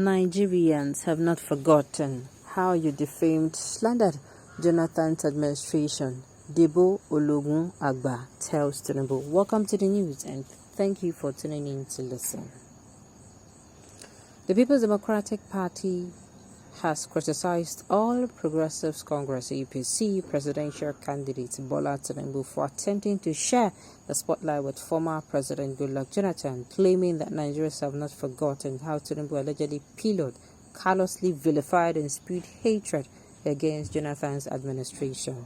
Nigerians have not forgotten how you defamed, slandered Jonathan's administration. Debo Ologunagba tells Tinubu. Welcome to the news and thank you for tuning in to listen. The People's Democratic Party has criticized All Progressives Congress APC presidential candidate Bola Tinubu for attempting to share the spotlight with former President Goodluck Jonathan, claiming that Nigerians have not forgotten how Tinubu allegedly pillowed, callously vilified and spewed hatred against Jonathan's administration.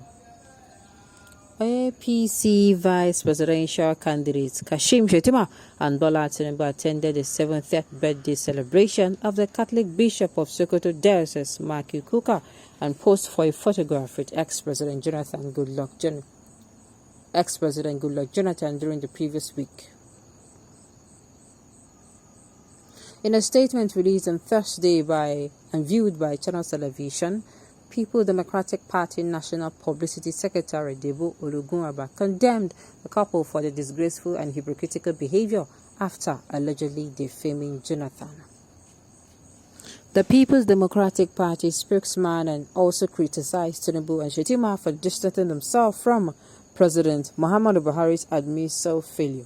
APC vice presidential candidates Kashim Shettima and Bola Tinubu attended the 70th birthday celebration of the Catholic Bishop of Sokoto Diocese, Maki Kuka, and posed for a photograph with ex-President Goodluck Jonathan during the previous week. In a statement released on Thursday and viewed by Channel Television, People's Democratic Party National Publicity Secretary Debo Ologunagba condemned the couple for their disgraceful and hypocritical behavior after allegedly defaming Jonathan. The People's Democratic Party spokesman and also criticized Tinubu and Shettima for distancing themselves from President Muhammadu Buhari's administrative failure.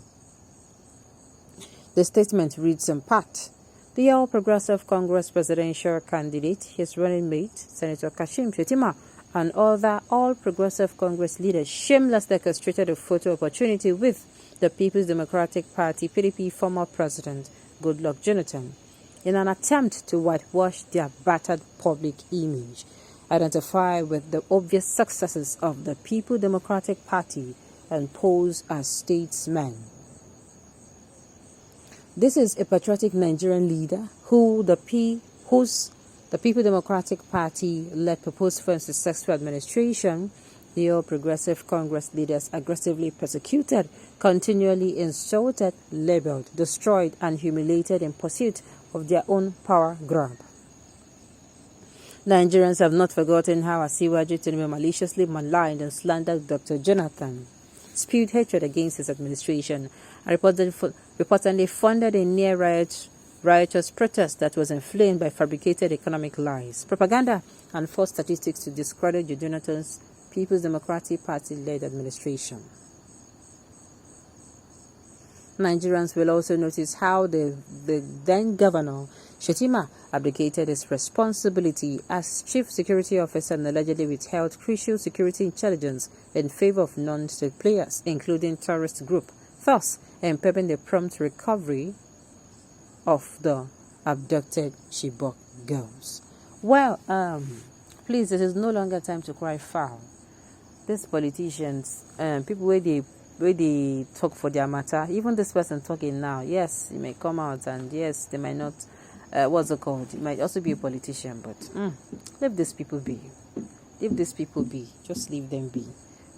The statement reads in part: the All Progressive Congress presidential candidate, his running mate, Senator Kashim Shettima, and other All Progressive Congress leaders shamelessly orchestrated a photo opportunity with the People's Democratic Party (PDP) former President Goodluck Jonathan in an attempt to whitewash their battered public image, identify with the obvious successes of the People's Democratic Party, and pose as statesmen. This is a patriotic Nigerian leader whose the People's Democratic Party led proposed for a successful administration. The All Progressive Congress leaders aggressively persecuted, continually insulted, labeled, destroyed, and humiliated in pursuit of their own power grab. Nigerians have not forgotten how Asiwaju Tinubu maliciously maligned and slandered Dr. Jonathan, spewed hatred against his administration, and reportedly funded a near riotous protest that was inflamed by fabricated economic lies, propaganda, and false statistics to discredit Jonathan's People's Democratic Party-led administration. Nigerians will also notice how the then governor, Shettima, abdicated his responsibility as chief security officer and allegedly withheld crucial security intelligence in favor of non-state players, including terrorist group, thus impeding the prompt recovery of the abducted Chibok girls. Well, please, it is no longer time to cry foul. These politicians, people where they talk for their matter, even this person talking now, yes, he may come out and yes, they might not, what's it called? He might also be a politician, but leave these people be. Leave these people be. Just leave them be.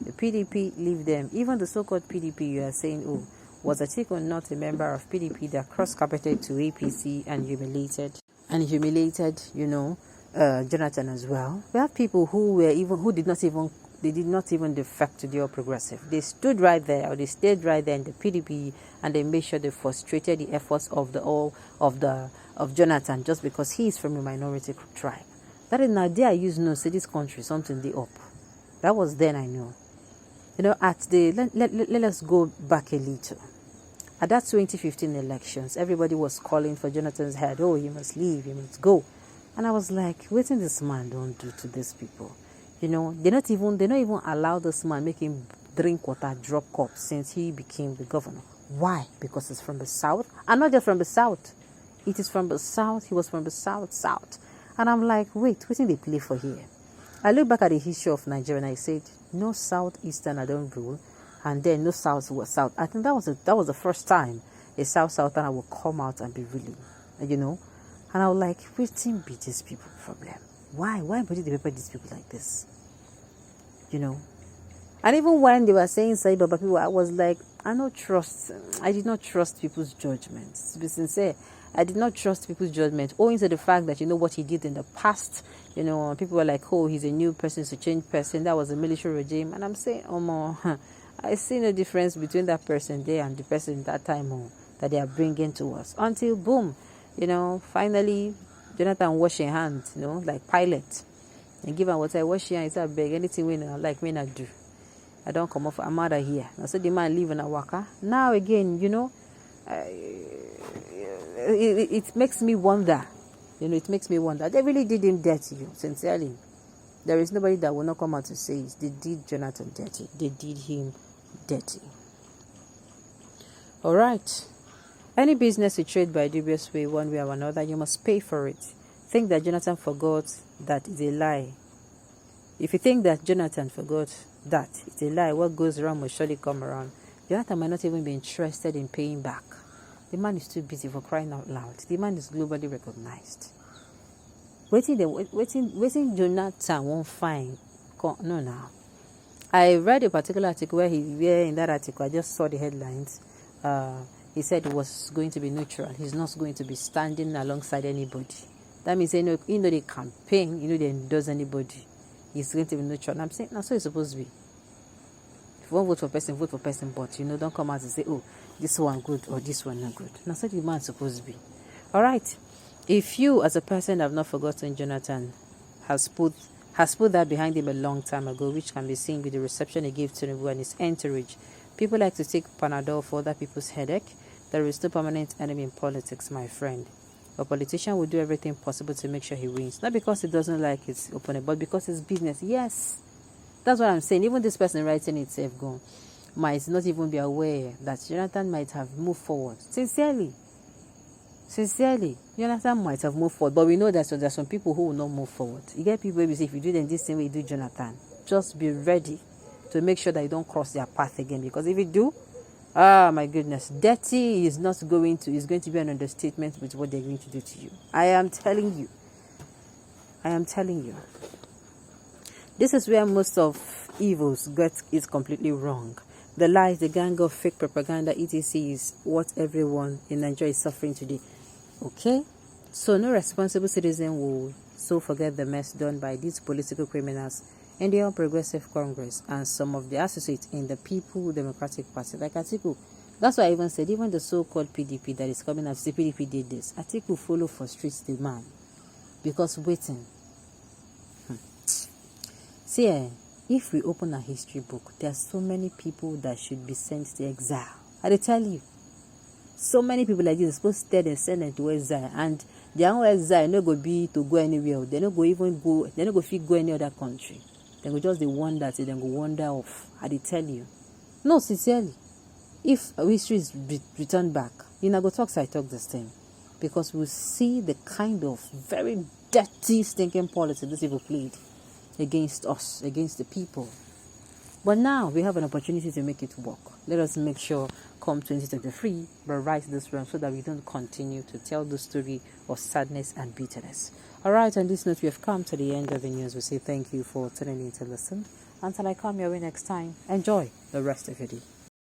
The PDP, leave them. Even the so-called PDP, you are saying, oh, was Atiku not a member of PDP that cross-carpeted to APC and humiliated, Jonathan as well? We have people who did not even defect to the All Progressive. They stood right there, or they stayed right there in the PDP, and they made sure they frustrated the efforts of Jonathan just because he is from a minority tribe. That is now there. I use no say this country something they up. That was then I know. At the let us go back a little. At that 2015 elections, everybody was calling for Jonathan's head. Oh, he must leave, he must go. And I was like, what did this man don't do to these people? They don't even allow this man make him drink water, drop cups since he became the governor. Why? Because it's from the south, and not just from the south. It is from the south. He was from the south. And I'm like, wait, what did they play for here? I look back at the history of Nigeria and I said, no southeastern I don't rule, and then no south was south. I think that was the first time a southerner will come out and be ruling, And I was like, waiting be these people problem. Why would they pepper these people like this? And even when they were saying Sai Baba people, I was like, I did not trust people's judgment. To be sincere, I did not trust people's judgment, owing to the fact that what he did in the past. People were like, oh, he's a new person, he's a changed person. That was a military regime. And I'm saying, I see no difference between that person there and the person that time that they are bringing to us. Until boom, finally Jonathan washing hands, like Pilate. And give him what I wash here, I beg anything we like me not do. I don't come off a mother here. I said the man leave in a waka. Now again, it makes me wonder. It makes me wonder. They really did him dirty, sincerely. There is nobody that will not come out to say it. They did Jonathan dirty. They did him dirty. All right. Any business you trade by a dubious way, one way or another, you must pay for it. Think that Jonathan forgot that is a lie. If you think that Jonathan forgot that it's a lie, what goes around must surely come around. Jonathan might not even be interested in paying back. The man is too busy, for crying out loud. The man is globally recognized. Waiting Jonathan won't find. No, now. I read a particular article where in that article, I just saw the headlines. He said he was going to be neutral. He's not going to be standing alongside anybody. That means, the campaign, they endorse anybody. He's going to be neutral. And I'm saying, that's what it's supposed to be. If you want to vote for person, but, don't come out and say, oh, this one good or this one not good. That's what the man's supposed to be. All right. If you, as a person, have not forgotten Jonathan, has put that behind him a long time ago, which can be seen with the reception he gave to Tinubu and his entourage. People like to take Panadol for other people's headache. There is no permanent enemy in politics, my friend. A politician will do everything possible to make sure he wins. Not because he doesn't like his opponent, but because it's business. Yes. That's what I'm saying. Even this person writing itself might not even be aware that Jonathan might have moved forward. Sincerely, Jonathan might have moved forward. But we know that there's some people who will not move forward. You get people who say, if you do them this same way you do Jonathan, just be ready to make sure that you don't cross their path again. Because if you do, my goodness, dirty is going to be an understatement with what they're going to do to you. I am telling you. This is where most of evils is completely wrong. The lies, the gang of fake propaganda, etc. is what everyone in Nigeria is suffering today. Okay? So no responsible citizen will so forget the mess done by these political criminals in the All Progressive Congress and some of the associates in the People Democratic Party. Like Atiku. That's why I even said, even the so-called PDP that is coming after the PDP did this. Atiku follow for streets the man. Because waiting. See, if we open a history book, there are so many people that should be sent to exile. I tell you, so many people like this are supposed to send them to exile, and their own exile no go be to go anywhere. They no go fit go any other country. They go just wander till they go wander off. I tell you, no, sincerely, if history is returned back, go talk this thing, because we'll see the kind of very dirty, stinking politics these people played against us, against the people. But now we have an opportunity to make it work. Let us make sure come 2023 we right this wrong so that we don't continue to tell the story of sadness and bitterness. Alright, on this note, we have come to the end of the news. We say thank you for tuning in to listen. Until I come your way next time, enjoy the rest of your day.